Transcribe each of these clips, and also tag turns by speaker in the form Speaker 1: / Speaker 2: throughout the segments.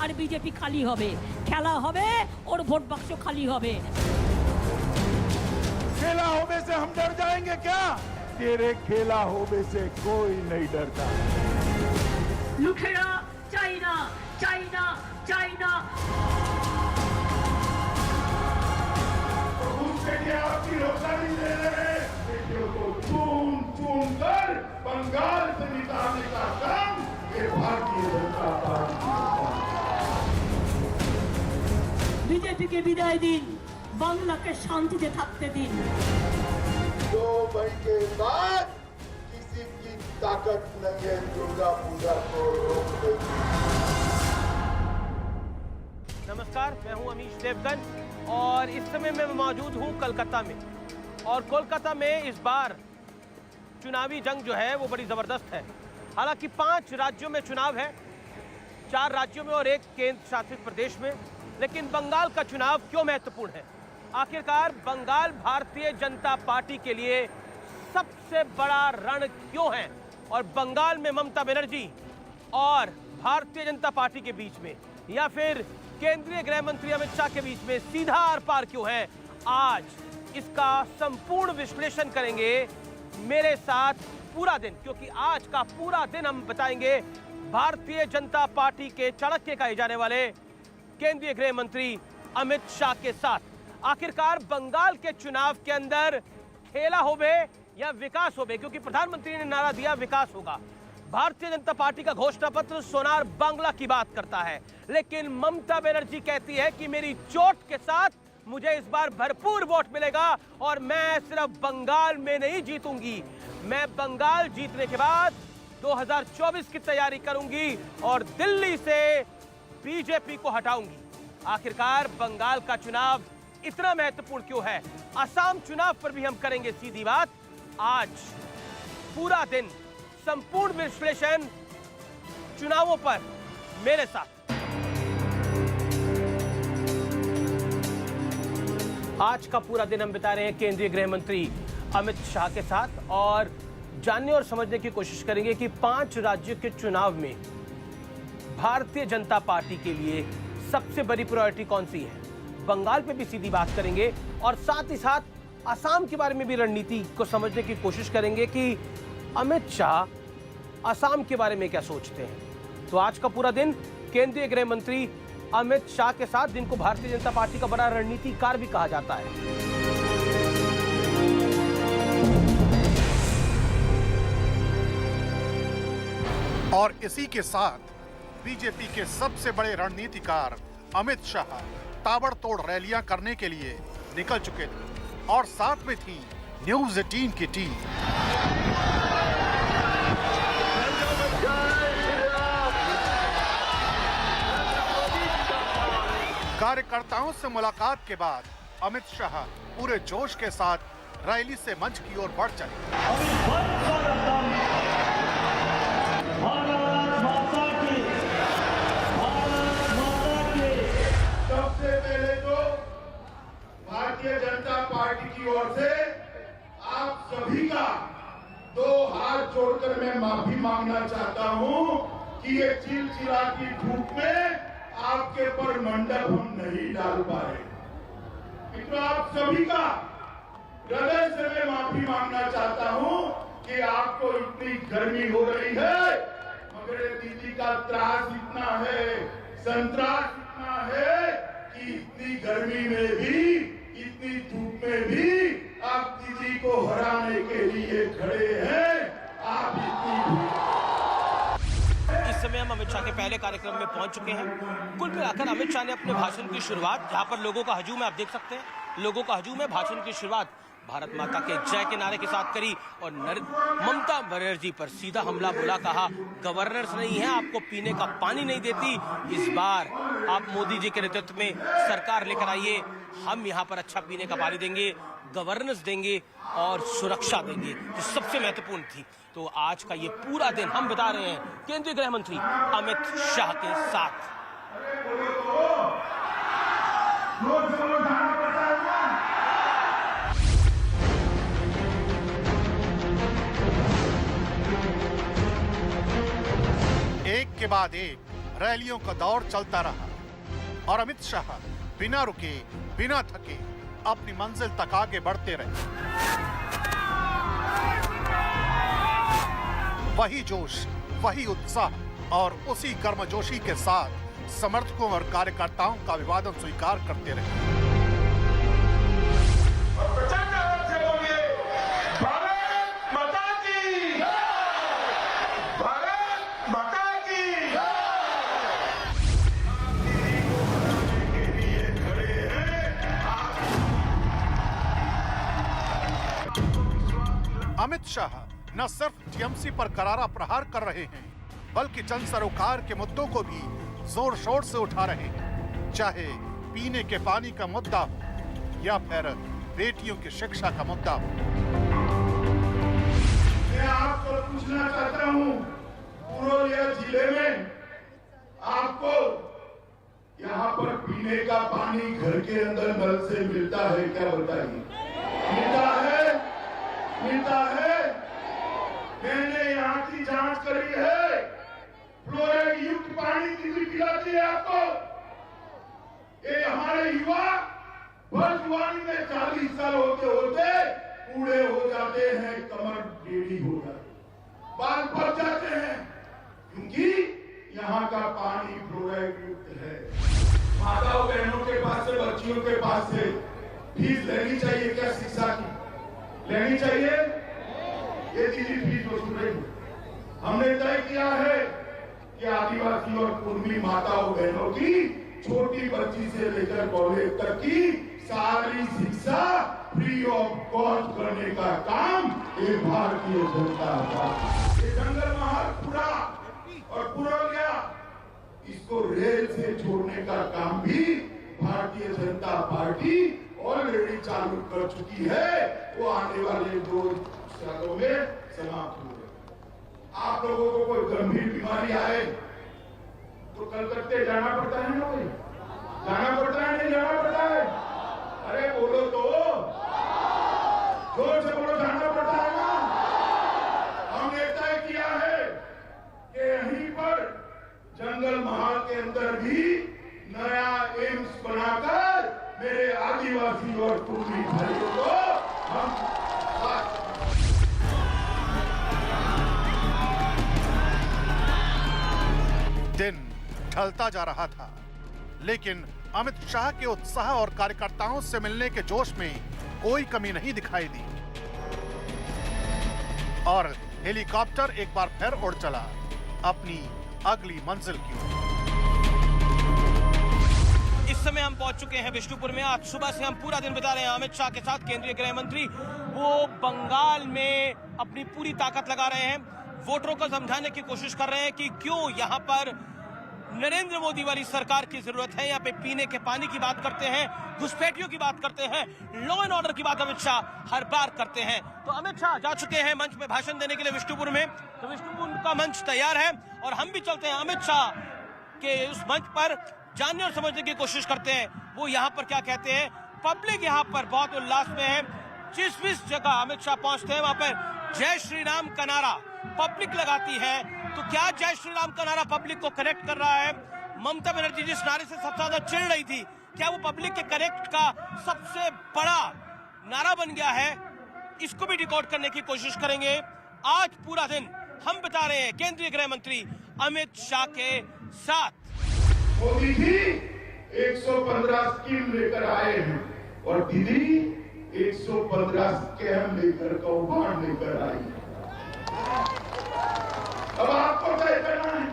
Speaker 1: আর BJP খালি হবে, খেলা হবে, ওর ভোট বাক্স খালি হবে।
Speaker 2: खेला होने से हम डर जाएंगे क्या? तेरे खेला होने से कोई नहीं डरता।
Speaker 1: লুঠেরা চাইনা, চাইনা, চাইনা।
Speaker 2: उसके लिए आपकी रोकथाम दे रहे हैं, बेटियों को चुन चुन कर बंगाल से निकालने का काम ये भारतीय जनता पार्टी।
Speaker 1: বিজেপিকে বিদায় দিন, বাংলাকে শান্তিতে থাকতে দিন।
Speaker 3: 2 मई के बाद किसी की ताकत नहीं है दुर्गा पूजा को रोकने की।
Speaker 4: नमस्कार, मैं हूं अमीश देवगन और इस समय मैं मौजूद हूं कोलकाता में। और कोलकाता में इस बार चुनावी जंग जो है वो बड़ी ज़बरदस्त है। हालांकि 5 राज्यों में चुनाव है, 4 राज्यों में और 1 केंद्र शासित प्रदेश में। लेकिन बंगाल का चुनाव क्यों महत्वपूर्ण है? आखिरकार बंगाल भारतीय जनता पार्टी के लिए सबसे बड़ा रण क्यों है? और बंगाल में ममता बनर्जी और भारतीय जनता पार्टी के बीच में या फिर केंद्रीय गृह मंत्री अमित शाह के बीच में सीधा आर पार क्यों है? आज इसका संपूर्ण विश्लेषण करेंगे मेरे साथ पूरा दिन, क्योंकि आज का पूरा दिन हम बताएंगे भारतीय जनता पार्टी के चाणक्य कहे जाने वाले केंद्रीय गृह मंत्री अमित शाह के साथ। आखिरकार बंगाल के चुनाव के अंदर खेला होवे या विकास होवे, क्योंकि प्रधानमंत्री ने नारा दिया विकास होगा। भारतीय जनता पार्टी का घोषणा पत्र सोनार बांग्ला की बात करता है, लेकिन ममता बनर्जी कहती है कि मेरी चोट के साथ मुझे इस बार भरपूर वोट मिलेगा और मैं सिर्फ बंगाल में नहीं जीतूंगी, मैं बंगाल जीतने के बाद 2024 की तैयारी करूंगी और दिल्ली से बीजेपी को हटाऊंगी। आखिरकार बंगाल का चुनाव इतना महत्वपूर्ण क्यों है? असम चुनाव पर भी हम करेंगे सीधी बात। आज पूरा दिन संपूर्ण विश्लेषण चुनावों पर मेरे साथ। आज का पूरा दिन हम बिता रहे हैं केंद्रीय गृह मंत्री अमित शाह के साथ और जानने और समझने की कोशिश करेंगे कि 5 राज्यों के चुनाव में भारतीय जनता पार्टी के लिए सबसे बड़ी प्रायोरिटी कौन सी है। बंगाल पे भी सीधी बात करेंगे और साथ ही साथ असम के बारे में भी रणनीति को समझने की कोशिश करेंगे कि अमित शाह असम के बारे में क्या सोचते हैं। तो आज का पूरा दिन केंद्रीय गृह मंत्री अमित शाह के साथ, जिनको भारतीय जनता पार्टी का बड़ा रणनीतिकार भी कहा जाता है।
Speaker 5: और इसी के साथ बीजेपी के सबसे बड़े रणनीतिकार अमित शाह ताबड़तोड़ रैलियां करने के लिए निकल चुके थे और साथ में थी न्यूज़ 18 की टीम। कार्यकर्ताओं से मुलाकात के बाद अमित शाह पूरे जोश के साथ रैली से मंच की ओर बढ़ चले।
Speaker 2: सबसे पहले तो भारतीय जनता पार्टी की ओर से आप सभी का 2 हाथ जोड़कर मैं माफी मांगना चाहता हूं कि ये चिलचिलाती धूप में आपके पर मंडप हम नहीं डाल पाए। मित्रों, आप सभी का हृदय से मैं माफी मांगना चाहता हूं कि आपको इतनी गर्मी हो रही है, मगर दीदी का त्रास इतना है, संत्रास इतना है कि इतनी गर्मी में भी, इतनी धूप में भी आप दीदी को हराने के लिए खड़े हैं। आप इतनी
Speaker 4: इस समय हम अमित शाह के पहले कार्यक्रम में पहुंच चुके हैं। कुल मिलाकर अमित शाह ने अपने भाषण की शुरुआत, जहां पर लोगों का हजूम है, आप देख सकते हैं लोगों का हजूम है, भाषण की शुरुआत भारत माता के जय के नारे के साथ करी और ममता बनर्जी पर सीधा हमला बोला, कहा गवर्नर्स नहीं है, आपको पीने का पानी नहीं देती, इस बार आप मोदी जी के नेतृत्व में सरकार लेकर आइए, हम यहाँ पर अच्छा पीने का पानी देंगे, गवर्नेंस देंगे और सुरक्षा देंगे, जो सबसे महत्वपूर्ण थी। तो आज का ये पूरा दिन हम बता रहे हैं केंद्रीय गृह मंत्री अमित शाह के साथ।
Speaker 5: एक के बाद एक रैलियों का दौर चलता रहा और अमित शाह बिना रुके बिना थके अपनी मंजिल तक आगे बढ़ते रहे। वही जोश, वही उत्साह और उसी गर्मजोशी के साथ समर्थकों और कार्यकर्ताओं का अभिवादन स्वीकार करते रहे। अमित शाह न सिर्फ टीएमसी पर करारा प्रहार कर रहे हैं, बल्कि जन सरोकार के मुद्दों को भी जोर शोर से उठा रहे हैं, चाहे पीने के पानी का मुद्दा हो या फिर बेटियों की शिक्षा का मुद्दा हो।
Speaker 2: मैं आपको पूछना चाहता हूँ, पुरुलिया जिले में आपको यहाँ पर पीने का पानी घर के अंदर नल से मिलता है क्या? बताइए। मिलता है? मिलता है? मैंने यहाँ की जांच करी है, फ्लोराइड युक्त पानी किसी पिलाती है आपको? ये हमारे युवा भर जुआनी में 40 साल होते होते बूढ़े हो जाते हैं, कमर टेढ़ी हो जाती, बाल पक जाते हैं, क्योंकि यहाँ का पानी फ्लोराइड युक्त है। माताओं बहनों के पास से, बच्चियों के पास से फीस लेनी चाहिए क्या? शिक्षा की लेनी चाहिए? ये चीज फीस वसूल रही। हमने तय किया है कि आदिवासी और कुर्मी माताओं बहनों की छोटी बच्ची से लेकर कॉलेज तक की सारी शिक्षा फ्री ऑफ कॉस्ट करने का काम ये भारतीय जनता पार्टी, ये जंगल महाल पूरा और पुरुलिया, इसको रेल से जोड़ने का काम भी भारतीय जनता पार्टी ऑलरेडी चालू कर चुकी है। वो आने वाले 2 सालों में समाप्त हो गए। आप लोगों को कोई गंभीर बीमारी आए तो कलकत्ते जाना पड़ता है ना? कोई जाना पड़ता है, नहीं जाना पड़ता है? अरे बोलो तो, जोर से बोलो, जाना पड़ता है ना? हमने तय किया है कि यहीं पर जंगल महाल के अंदर भी नया एम्स बनाकर मेरे आदिवासी और कुर्मी भाइयों को हम
Speaker 5: दिन ढलता जा रहा था, लेकिन अमित शाह के उत्साह और कार्यकर्ताओं से मिलने के जोश में कोई कमी नहीं दिखाई दी और हेलीकॉप्टर एक बार फिर उड़ चला अपनी अगली मंजिल की ओर।
Speaker 4: इस समय हम पहुंच चुके हैं विष्णुपुर में। आज सुबह से हम पूरा दिन बिता रहे हैं अमित शाह के साथ। केंद्रीय गृह मंत्री वो बंगाल में अपनी पूरी ताकत लगा रहे हैं, वोटरों को समझाने की कोशिश कर रहे हैं कि क्यों यहाँ पर नरेंद्र मोदी वाली सरकार की जरूरत है। यहाँ पे पीने के पानी की बात करते हैं, घुसपैठियों की बात करते हैं, लॉ एंड ऑर्डर की बात अमित शाह हर बार करते हैं। तो अमित शाह जा चुके हैं मंच में भाषण देने के लिए विष्णुपुर में। तो विष्णुपुर का मंच तैयार है और हम भी चलते हैं अमित शाह के उस मंच पर, जानने और समझने की कोशिश करते हैं वो यहाँ पर क्या कहते हैं। पब्लिक यहाँ पर बहुत उल्लास में है। जिस जगह अमित शाह पहुंचते हैं वहां पर जय श्री राम का नारा पब्लिक लगाती है। तो क्या जय श्री राम का नारा पब्लिक को कनेक्ट कर रहा है? ममता बनर्जी जिस नारे से सबसे ज्यादा चिढ़ रही थी, क्या वो पब्लिक के कनेक्ट का सबसे बड़ा नारा बन गया है? इसको भी डिकोड करने की कोशिश करेंगे। आज पूरा दिन हम बिता रहे हैं केंद्रीय गृह मंत्री अमित शाह के साथ।
Speaker 2: मोदी जी 115 स्कीम लेकर आए हैं और दीदी 115 स्कैम लेकर, कौभांड लेकर आई। अब आपको तय करना है,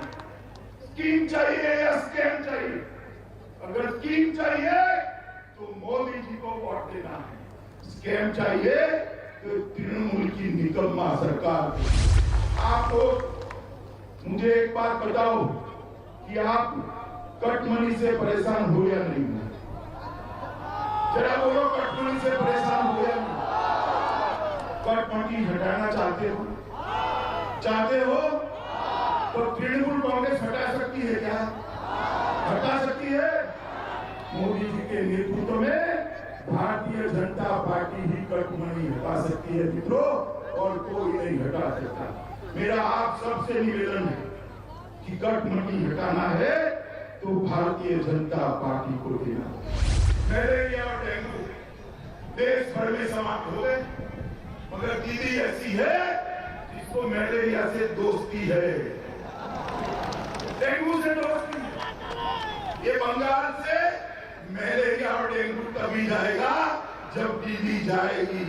Speaker 2: स्कीम चाहिए या स्कैम चाहिए। अगर स्कीम चाहिए तो मोदी जी को वोट देना है, स्कैम चाहिए तो तृणमूल की निकम्मा सरकार। आप लोग मुझे एक बात बताओ कि आप कटमनी से परेशान हो या नहीं? जरा बोलो, कटमनी से परेशान हो या नहीं? कटमनी हटाना चाहते हो? चाहते हो तो तृणमूल कांग्रेस हटा सकती है क्या? हटा सकती है। मोदी जी के नेतृत्व में भारतीय जनता पार्टी ही कटमनी हटा सकती है मित्रों, और कोई नहीं हटा सकता। मेरा आप सबसे निवेदन है कि गठबंधन हटाना है तो भारतीय जनता पार्टी को देना। मलेरिया और डेंगू देश भर में समाप्त हो गए, मगर दीदी ऐसी है जिसको मलेरिया से दोस्ती है, डेंगू से दोस्ती। ये बंगाल से मलेरिया और डेंगू तभी जाएगा जब दीदी जाएगी।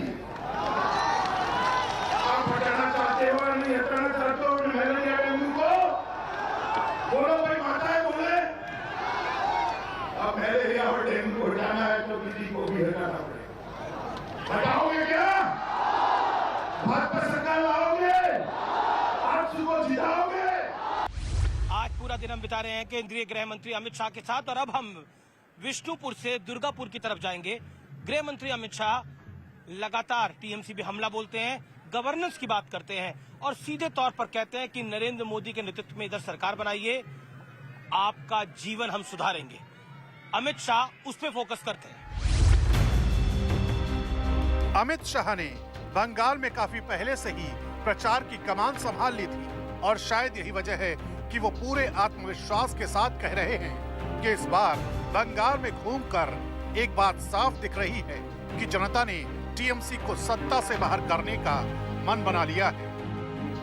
Speaker 2: आप हटाना चाहते हो या नहीं हटाना चाहते हो मलेरिया डेंगू को? बोलो भाई, माताएं बोले। अब मलेरिया और डेंगू हटाना है तो दीदी को भी हटाना पड़ेगा। हटाओगे क्या? भाजपा सरकार लाओगे? आप सुबह जिताओगे?
Speaker 4: आज पूरा दिन हम बिता रहे हैं केंद्रीय गृह मंत्री अमित शाह के साथ, और अब हम विष्णुपुर से दुर्गापुर की तरफ जाएंगे। गृह मंत्री अमित शाह लगातार टीएमसी पे हमला बोलते हैं, गवर्नेंस की बात करते हैं और सीधे तौर पर कहते हैं कि नरेंद्र मोदी के नेतृत्व में इधर सरकार बनाइए, आपका जीवन हम सुधारेंगे। अमित शाह उस पर फोकस करते हैं।
Speaker 5: अमित शाह ने बंगाल में काफी पहले से ही प्रचार की कमान संभाल ली थी और शायद यही वजह है कि वो पूरे आत्मविश्वास के साथ कह रहे हैं कि इस बार बंगाल में घूमकर एक बात साफ दिख रही है कि जनता ने टीएमसी को सत्ता से बाहर करने का मन बना लिया है।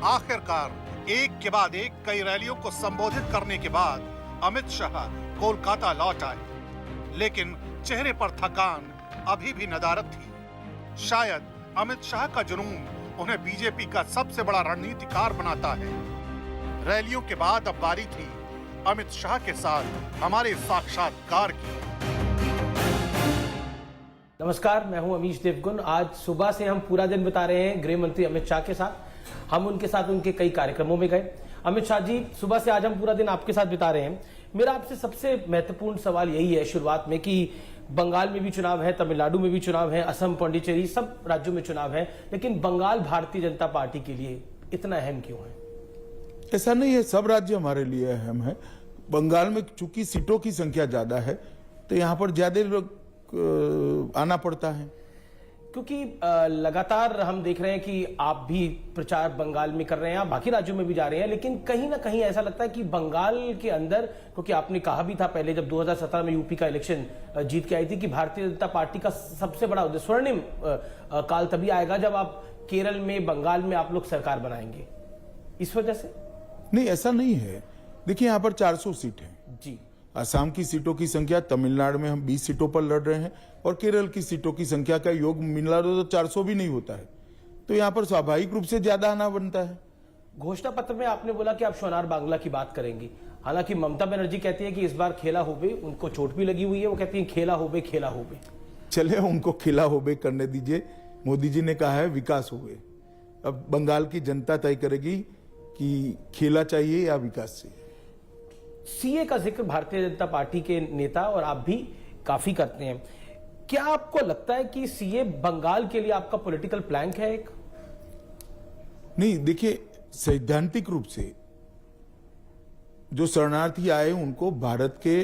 Speaker 5: आखिरकार एक के बाद एक कई रैलियों को संबोधित करने के बाद अमित शाह कोलकाता लौट आए, लेकिन चेहरे पर थकान अभी भी नदारद थी। शायद अमित शाह का जुनून उन्हें बीजेपी का सबसे बड़ा रणनीतिकार बनाता है। रैलियों के बाद अब बारी थी अमित शाह के साथ हमारे साक्षात्कार की।
Speaker 4: नमस्कार, मैं हूं अमीश देवगन। आज सुबह से हम पूरा दिन बिता रहे हैं गृह मंत्री अमित शाह के साथ। हम उनके साथ उनके कई कार्यक्रमों में गए। अमित शाह जी, सुबह से आज हम पूरा दिन आपके साथ बिता रहे हैं। मेरा आपसे सबसे महत्वपूर्ण सवाल यही है शुरुआत में कि बंगाल में भी चुनाव है, तमिलनाडु में भी चुनाव है, असम, पांडिचेरी, सब राज्यों में चुनाव है, लेकिन बंगाल भारतीय जनता पार्टी के लिए इतना अहम क्यों है?
Speaker 6: ऐसा नहीं है, सब राज्य हमारे लिए अहम है। बंगाल में चूंकि सीटों की संख्या ज्यादा है तो यहाँ पर ज्यादा लोग आना पड़ता है।
Speaker 4: क्योंकि लगातार हम देख रहे हैं कि आप भी प्रचार बंगाल में कर रहे हैं, आप बाकी राज्यों में भी जा रहे हैं, लेकिन कहीं ना कहीं ऐसा लगता है कि बंगाल के अंदर, क्योंकि आपने कहा भी था पहले जब 2017 में यूपी का इलेक्शन जीत के आई थी कि भारतीय जनता पार्टी का सबसे बड़ा स्वर्णिम काल तभी आएगा जब आप केरल में, बंगाल में आप लोग सरकार बनाएंगे। इस वजह से
Speaker 6: नहीं, ऐसा नहीं है। देखिए, यहाँ पर 400 सीट है
Speaker 4: जी।
Speaker 6: असम की सीटों की संख्या, तमिलनाडु में हम 20 सीटों पर लड़ रहे हैं और केरल की सीटों की संख्या का योग मिला दो तो 400 भी नहीं होता है, तो यहाँ पर स्वाभाविक रूप से ज्यादा आना बनता है।
Speaker 4: घोषणा पत्र में आपने बोला कि आप सोनार बांग्ला की बात करेंगी, हालांकि ममता बनर्जी कहती है कि इस बार खेला होबे, उनको चोट भी लगी हुई है, वो कहती है खेला होबे, खेला होबे।
Speaker 6: चले, उनको खेला होबे करने दीजिए। मोदी जी ने कहा है विकास होबे, अब बंगाल की जनता तय करेगी कि खेला चाहिए या विकास चाहिए।
Speaker 4: सीए का जिक्र भारतीय जनता पार्टी के नेता और आप भी काफी करते हैं। क्या आपको लगता है कि सीए बंगाल के लिए आपका पॉलिटिकल प्लैंक है एक?
Speaker 6: नहीं, देखिए, सैद्धांतिक रूप से जो शरणार्थी आए उनको भारत के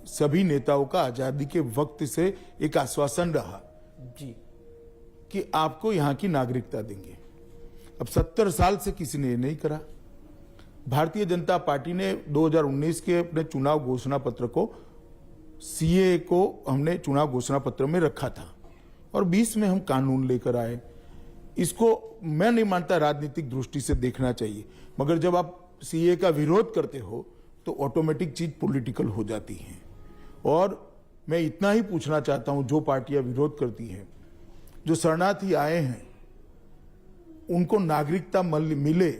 Speaker 6: सभी नेताओं का आजादी के वक्त से एक आश्वासन रहा
Speaker 4: जी
Speaker 6: कि आपको यहां की नागरिकता देंगे। अब 70 साल से किसी ने ये नहीं करा। भारतीय जनता पार्टी ने 2019 के अपने चुनाव घोषणा पत्र को, सीए को हमने चुनाव घोषणा पत्र में रखा था और 20 में हम कानून लेकर आए। इसको मैं नहीं मानता राजनीतिक दृष्टि से देखना चाहिए, मगर जब आप सीए का विरोध करते हो तो ऑटोमेटिक चीज पॉलिटिकल हो जाती है। और मैं इतना ही पूछना चाहता हूं, जो पार्टियां विरोध करती हैं, जो शरणार्थी आए हैं उनको नागरिकता मिले,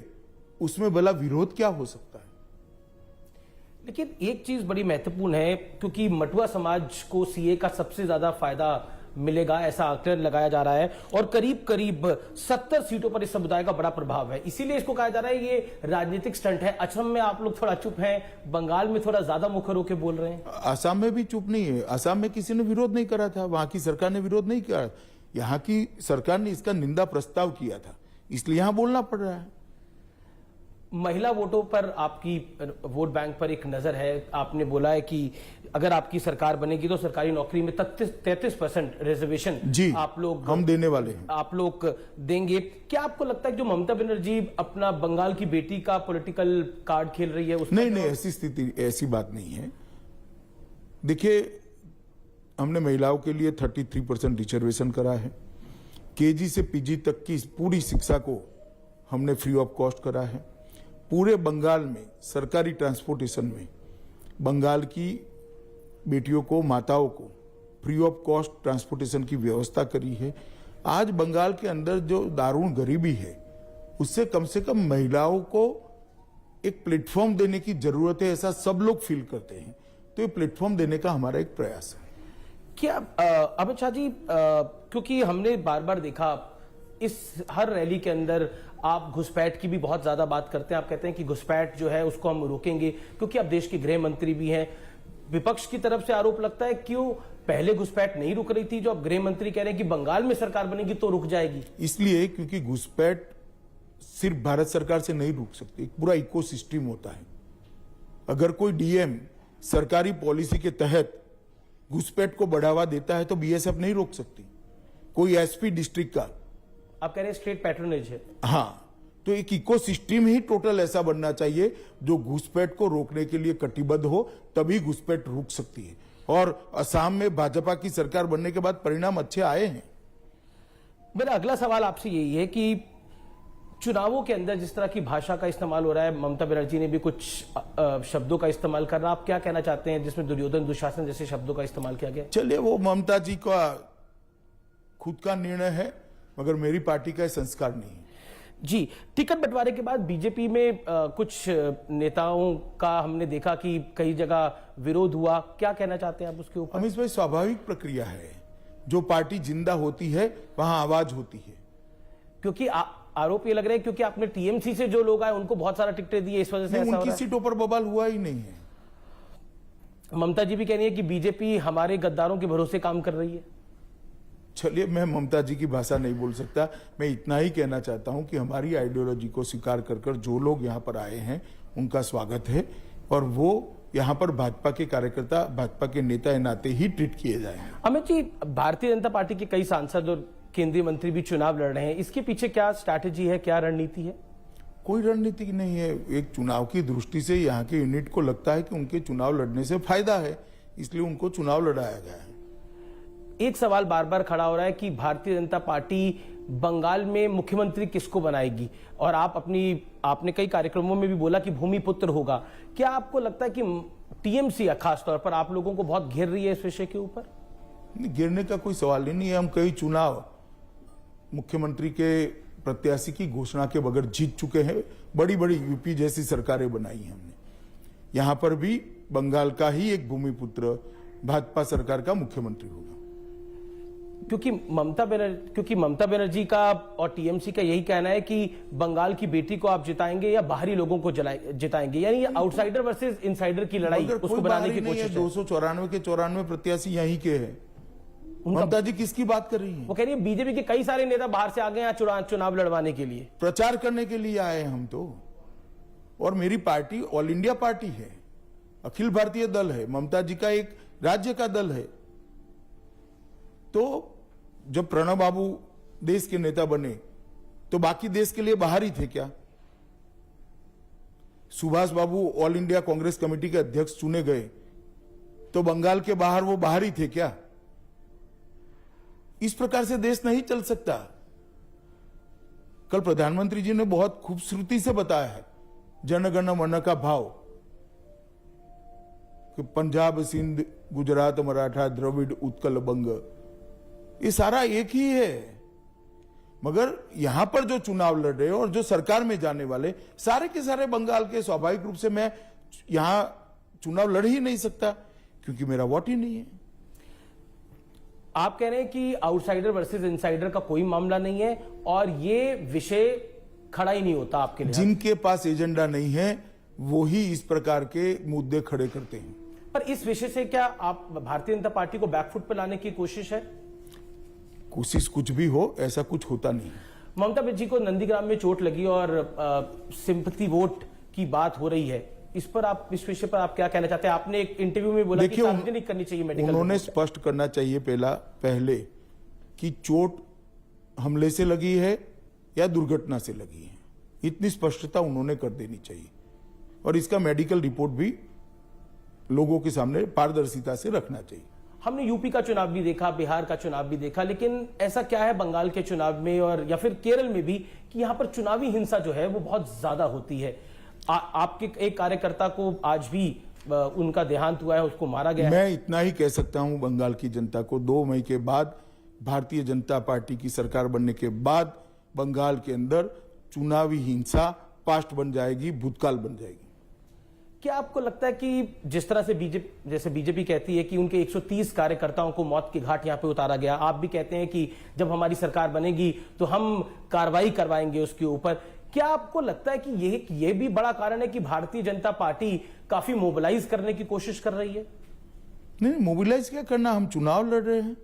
Speaker 6: उसमें भला विरोध क्या हो सकता है?
Speaker 4: लेकिन एक चीज बड़ी महत्वपूर्ण है, क्योंकि मटुआ समाज को सीए का सबसे ज्यादा फायदा मिलेगा ऐसा आकलन लगाया जा रहा है और करीब करीब 70 सीटों पर इस समुदाय का बड़ा प्रभाव है, इसीलिए इसको कहा जा रहा है ये राजनीतिक स्टंट है। असम में आप लोग थोड़ा चुप हैं, बंगाल में थोड़ा ज्यादा मुखर होकर बोल रहे हैं।
Speaker 6: असम में भी चुप नहीं है। असम में किसी ने विरोध नहीं करा था, वहां की सरकार ने विरोध नहीं किया, यहाँ की सरकार ने इसका निंदा प्रस्ताव किया था, इसलिए यहां बोलना पड़ रहा है।
Speaker 4: महिला वोटों पर आपकी वोट बैंक पर एक नजर है। आपने बोला है कि अगर आपकी सरकार बनेगी तो सरकारी नौकरी में 33% रिजर्वेशन
Speaker 6: जी
Speaker 4: आप लोग
Speaker 6: हम देने वाले हैं।
Speaker 4: आप लोग देंगे। क्या आपको लगता है कि जो ममता बनर्जी अपना बंगाल की बेटी का पॉलिटिकल कार्ड खेल रही है उसका
Speaker 6: नहीं, ऐसी स्थिति, ऐसी बात नहीं है। देखिए, हमने महिलाओं के लिए 33% रिजर्वेशन करा है। केजी से पीजी तक की पूरी शिक्षा को हमने फ्री ऑफ कॉस्ट करा है। पूरे बंगाल में सरकारी ट्रांसपोर्टेशन में बंगाल की बेटियों को, माताओं को फ्री ऑफ कॉस्ट ट्रांसपोर्टेशन की व्यवस्था करी है। आज बंगाल के अंदर जो दारुण गरीबी है उससे कम से कम महिलाओं को एक प्लेटफॉर्म देने की जरूरत है, ऐसा सब लोग फील करते हैं। तो ये प्लेटफॉर्म देने का हमारा एक प्रयास है।
Speaker 4: क्या अमित शाह जी, क्योंकि हमने बार बार देखा इस हर रैली के अंदर आप घुसपैठ की भी बहुत ज्यादा बात करते हैं। आप कहते हैं कि घुसपैठ जो है उसको हम रोकेंगे, क्योंकि आप देश के गृह मंत्री भी हैं। विपक्ष की तरफ से आरोप लगता है क्यों पहले घुसपैठ नहीं रुक रही थी, जो अब गृह मंत्री कह रहे हैं कि बंगाल में सरकार बनेगी तो रुक जाएगी।
Speaker 6: इसलिए क्योंकि घुसपैठ सिर्फ भारत सरकार से नहीं रुक सकती, एक पूरा इकोसिस्टम होता है। अगर कोई डीएम सरकारी पॉलिसी के तहत घुसपैठ को बढ़ावा देता है तो बीएसएफ नहीं रोक सकती। कोई एसपी डिस्ट्रिक्ट का,
Speaker 4: आप कह रहे हैं स्टेट पैट्रोनेज है।
Speaker 6: हाँ, तो एक इकोसिस्टम ही टोटल ऐसा बनना चाहिए जो घुसपैठ को रोकने के लिए कटिबद्ध हो, तभी घुसपैठ रुक सकती है। और असम में भाजपा की सरकार बनने के बाद परिणाम अच्छे आए हैं।
Speaker 4: मेरा अगला सवाल आपसे यही है कि चुनावों के अंदर जिस तरह की भाषा का इस्तेमाल हो रहा है, ममता बनर्जी ने भी कुछ शब्दों का इस्तेमाल कर रहा, आप क्या कहना चाहते हैं जिसमें दुर्योधन दुशासन जैसे शब्दों का इस्तेमाल किया गया?
Speaker 6: चलिए, वो ममता जी का खुद का निर्णय है, मगर मेरी पार्टी का संस्कार नहीं है।
Speaker 4: जी, टिकट बंटवारे के बाद बीजेपी में कुछ नेताओं का हमने देखा कि कई जगह विरोध हुआ। क्या कहना चाहते हैं आप उसके ऊपर?
Speaker 6: अमित भाई, स्वाभाविक प्रक्रिया है। जो पार्टी जिंदा होती है वहां आवाज होती है।
Speaker 4: क्योंकि आरोप ये लग रहे हैं क्योंकि आपने टीएमसी से जो लोग आए उनको बहुत सारा टिकटें दिए, इस वजह से ऐसा हो
Speaker 6: उनकी
Speaker 4: रहा है।
Speaker 6: सीटों पर बवाल हुआ ही नहीं है।
Speaker 4: ममता जी भी कह रही है कि बीजेपी हमारे गद्दारों के भरोसे काम कर रही है।
Speaker 6: चलिए, मैं ममता जी की भाषा नहीं बोल सकता। मैं इतना ही कहना चाहता हूं कि हमारी आइडियोलॉजी को स्वीकार कर जो लोग यहां पर आए हैं उनका स्वागत है, और वो यहां पर भाजपा के कार्यकर्ता, भाजपा के नेता नाते ही ट्रीट किए जाएंगे।
Speaker 4: अमित जी, भारतीय जनता पार्टी के कई सांसद और केंद्रीय मंत्री भी चुनाव लड़ रहे हैं, इसके पीछे क्या स्ट्रैटेजी है, क्या रणनीति है?
Speaker 6: कोई रणनीति नहीं है। एक चुनाव की दृष्टि से यहाँ के यूनिट को लगता है कि उनके चुनाव लड़ने से फायदा है, इसलिए उनको चुनाव लड़ाया गया है।
Speaker 4: एक सवाल बार बार खड़ा हो रहा है कि भारतीय जनता पार्टी बंगाल में मुख्यमंत्री किसको बनाएगी, और आपने कई कार्यक्रमों में भी बोला कि भूमिपुत्र होगा। क्या आपको लगता है कि टीएमसी खास तौर पर आप लोगों को बहुत घेर रही है इस विषय के ऊपर?
Speaker 6: गिरने का कोई सवाल ही नहीं है। हम कई चुनाव मुख्यमंत्री के प्रत्याशी की घोषणा के बगैर जीत चुके हैं। बड़ी बड़ी यूपी जैसी सरकारें बनाई हैं हमने। यहां पर भी बंगाल का ही एक भूमिपुत्र भाजपा सरकार का मुख्यमंत्री होगा।
Speaker 4: क्योंकि ममता बनर्जी का और टीएमसी का यही कहना है कि बंगाल की बेटी को आप जिताएंगे या बाहरी लोगों को जिताएंगे, यानी आउटसाइडर वर्सेस इनसाइडर की लड़ाई उसको बनाने की कोशिश है।
Speaker 6: 294 के 94 प्रत्याशी यहीं के हैं। ममता जी किसकी बात कर रही हैं?
Speaker 4: वो कह रही है बीजेपी के कई सारे नेता बाहर से आ गए हैं चुनाव लड़वाने के लिए,
Speaker 6: प्रचार करने के लिए आए हम तो। और मेरी पार्टी ऑल इंडिया पार्टी है, अखिल भारतीय दल है। ममता जी का एक राज्य का दल है। तो जब प्रणब बाबू देश के नेता बने तो बाकी देश के लिए बाहर ही थे क्या? सुभाष बाबू ऑल इंडिया कांग्रेस कमेटी के अध्यक्ष चुने गए तो बंगाल के बाहर वो बाहर ही थे क्या? इस प्रकार से देश नहीं चल सकता। कल प्रधानमंत्री जी ने बहुत खूबसूरती से बताया है जनगण मन का भाव कि पंजाब, सिंध, गुजरात, मराठा, द्रविड़, उत्कल, बंग, ये सारा एक ही है। मगर यहां पर जो चुनाव लड़ रहे हो और जो सरकार में जाने वाले सारे के सारे बंगाल के, स्वाभाविक रूप से मैं यहां चुनाव लड़ ही नहीं सकता क्योंकि मेरा वोट ही नहीं है।
Speaker 4: आप कह रहे हैं कि आउटसाइडर वर्सेस इनसाइडर का कोई मामला नहीं है और ये विषय खड़ा ही नहीं होता आपके लिए।
Speaker 6: जिनके पास एजेंडा नहीं है वो ही इस प्रकार के मुद्दे खड़े करते हैं।
Speaker 4: पर इस विषय से क्या आप भारतीय जनता पार्टी को बैकफुट पर लाने की कोशिश है?
Speaker 6: कोशिश कुछ भी हो, ऐसा कुछ होता नहीं।
Speaker 4: ममता जी को नंदीग्राम में चोट लगी और सिंपैथी वोट की बात हो रही है, इस पर आप, इस विषय पर आप क्या कहना चाहते हैं? आपने एक इंटरव्यू में बोला कि सार्वजनिक करनी चाहिए मेडिकल।
Speaker 6: उन्होंने स्पष्ट करना चाहिए पहले कि चोट हमले से लगी है या दुर्घटना से लगी है, इतनी स्पष्टता उन्होंने कर देनी चाहिए और इसका मेडिकल रिपोर्ट भी लोगों के सामने पारदर्शिता से रखना चाहिए।
Speaker 4: हमने यूपी का चुनाव भी देखा, बिहार का चुनाव भी देखा, लेकिन ऐसा क्या है बंगाल के चुनाव में और या फिर केरल में भी कि यहां पर चुनावी हिंसा जो है वो बहुत ज्यादा होती है। आपके एक कार्यकर्ता को आज भी उनका देहांत हुआ है, उसको मारा गया है।
Speaker 6: मैं इतना ही कह सकता हूं बंगाल की जनता को, 2 मई के बाद भारतीय जनता पार्टी की सरकार बनने के बाद बंगाल के अंदर चुनावी हिंसा पास्ट बन जाएगी, भूतकाल बन जाएगी।
Speaker 4: क्या आपको लगता है कि जिस तरह से बीजेपी कहती है कि उनके 130 कार्यकर्ताओं को मौत के घाट यहां पे उतारा गया, आप भी कहते हैं कि जब हमारी सरकार बनेगी तो हम कार्रवाई करवाएंगे उसके ऊपर, क्या आपको लगता है कि ये भी बड़ा कारण है कि भारतीय जनता पार्टी काफी मोबिलाइज करने की कोशिश कर रही है?
Speaker 6: नहीं, मोबिलाइज क्या करना, हम चुनाव लड़ रहे हैं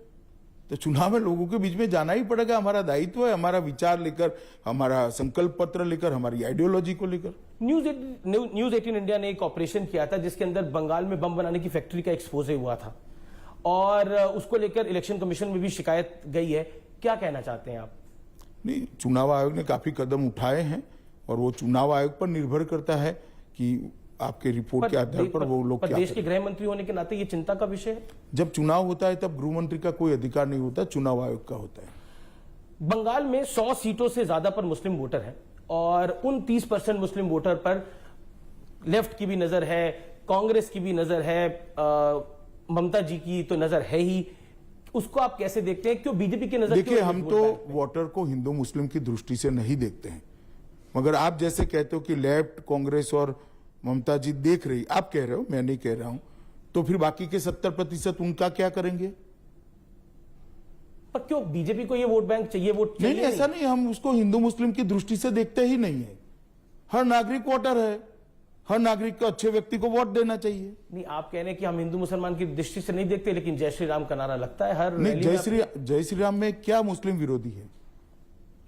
Speaker 6: तो चुनाव में लोगों के बीच में जाना ही पड़ेगा, हमारा दायित्व है, हमारा विचार लेकर, हमारा संकल्प पत्र लेकर, हमारी आइडियोलॉजी को लेकर।
Speaker 4: न्यूज 18 इंडिया ने एक ऑपरेशन किया था जिसके अंदर बंगाल में बम बनाने की फैक्ट्री का एक्सपोजे हुआ था और उसको लेकर इलेक्शन कमीशन में भी शिकायत गई है, क्या कहना चाहते हैं आप?
Speaker 6: नहीं, चुनाव आयोग ने काफी कदम उठाए हैं और वो चुनाव आयोग पर निर्भर करता है कि आपके रिपोर्ट के आधार पर वो लोग क्या
Speaker 4: देश के गृह मंत्री होने के नाते ये चिंता का विषय है।
Speaker 6: जब चुनाव होता है तब गृह मंत्री का कोई अधिकार नहीं होता, चुनाव आयोग का होता है।
Speaker 4: बंगाल में 100 सीटों से ज्यादा पर मुस्लिम वोटर हैं और उन 30% मुस्लिम वोटर पर लेफ्ट की भी नजर है, कांग्रेस की भी नजर है, ममता जी की तो नजर है ही, उसको आप कैसे देखते हैं? क्यों बीजेपी की नजर?
Speaker 6: देखिए, हम तो वोटर को हिंदू मुस्लिम की दृष्टि से नहीं देखते हैं, मगर आप जैसे कहते हो कि लेफ्ट, कांग्रेस और ममता जी देख रही, आप कह रहे हो, मैं नहीं कह रहा हूं, तो फिर बाकी के 70% उनका क्या करेंगे?
Speaker 4: पर क्यों बीजेपी को ये वोट बैंक चाहिए? वोट चाहिए?
Speaker 6: नहीं, ऐसा नहीं, हम उसको हिंदू मुस्लिम की दृष्टि से देखते ही नहीं है। हर नागरिक वोटर है, हर नागरिक को अच्छे व्यक्ति को वोट देना चाहिए।
Speaker 4: नहीं, आप कह रहे हैं कि हम हिंदू मुसलमान की दृष्टि से नहीं देखते, लेकिन जय श्री राम का नारा लगता है हर
Speaker 6: नहीं। जय श्री राम में क्या मुस्लिम विरोधी है?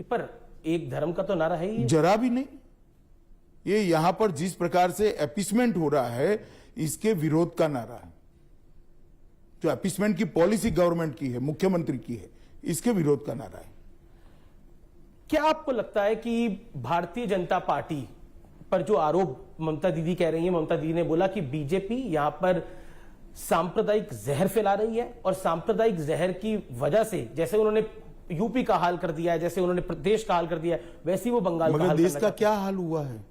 Speaker 4: पर एक धर्म का तो नारा है ही,
Speaker 6: जरा भी नहीं। ये यहां पर जिस प्रकार से अपीसमेंट हो रहा है, इसके विरोध का नारा है। जो अपीसमेंट की पॉलिसी गवर्नमेंट की है, मुख्यमंत्री की है, इसके विरोध का नारा है।
Speaker 4: क्या आपको लगता है कि भारतीय जनता पार्टी पर जो आरोप ममता दीदी कह रही है, ममता दीदी ने बोला कि बीजेपी यहां पर सांप्रदायिक जहर फैला रही है और सांप्रदायिक जहर की वजह से, जैसे उन्होंने यूपी का हाल कर दिया है, जैसे उन्होंने प्रदेश का हाल कर दिया है, वैसे ही वो बंगाल का हाल
Speaker 6: देश का क्या हाल हुआ है?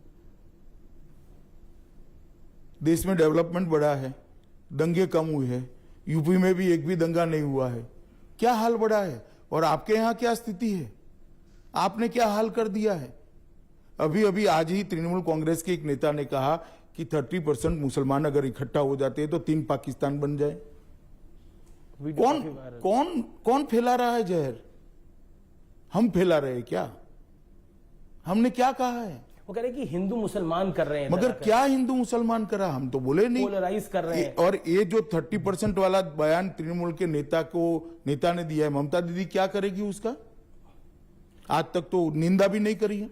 Speaker 6: देश में डेवलपमेंट बढ़ा है, दंगे कम हुए हैं, यूपी में भी एक भी दंगा नहीं हुआ है, क्या हाल बढ़ा है? और आपके यहां क्या स्थिति है? आपने क्या हाल कर दिया है? अभी आज ही तृणमूल कांग्रेस के एक नेता ने कहा कि 30% मुसलमान अगर इकट्ठा हो जाते हैं तो 3 पाकिस्तान बन जाए। कौन फैला रहा है जहर? हम फैला रहे हैं क्या? हमने क्या कहा है?
Speaker 4: वो कह रहे हैं कि हिंदू मुसलमान कर रहे हैं,
Speaker 6: मगर क्या हिंदू मुसलमान करा? हम तो बोले नहीं,
Speaker 4: पोलराइज कर रहे हैं।
Speaker 6: और ये जो 30% वाला बयान तृणमूल के नेता ने दिया है, ममता दीदी क्या करेगी उसका? आज तक तो निंदा भी नहीं करी है।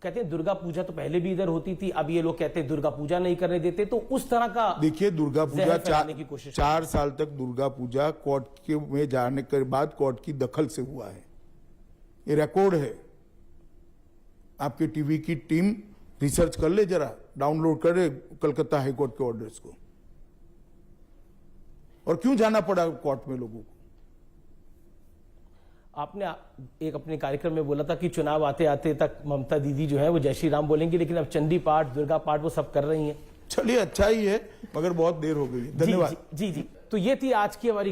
Speaker 4: कहते हैं दुर्गा पूजा तो पहले भी इधर होती थी, अब ये लोग कहते हैं दुर्गा पूजा नहीं करने देते, तो उस तरह का
Speaker 6: देखिए, दुर्गा पूजा 4 साल तक दुर्गा पूजा कोर्ट के में जाने के बाद कोर्ट की दखल से हुआ है, ये रिकॉर्ड है। आपके टीवी की टीम रिसर्च कर ले, जरा डाउनलोड करे कलकत्ता हाईकोर्ट के ऑर्डर्स को। और क्यों जाना पड़ा कोर्ट में लोगों को?
Speaker 4: आपने एक अपने कार्यक्रम में बोला था कि चुनाव आते आते तक ममता दीदी जो है वो जय श्री राम बोलेंगी, लेकिन अब चंडी पाठ, दुर्गा पाठ वो सब कर रही हैं।
Speaker 6: चलिए, अच्छा ही है, मगर बहुत देर हो गई है। धन्यवाद।
Speaker 4: जी। तो ये थी आज की हमारी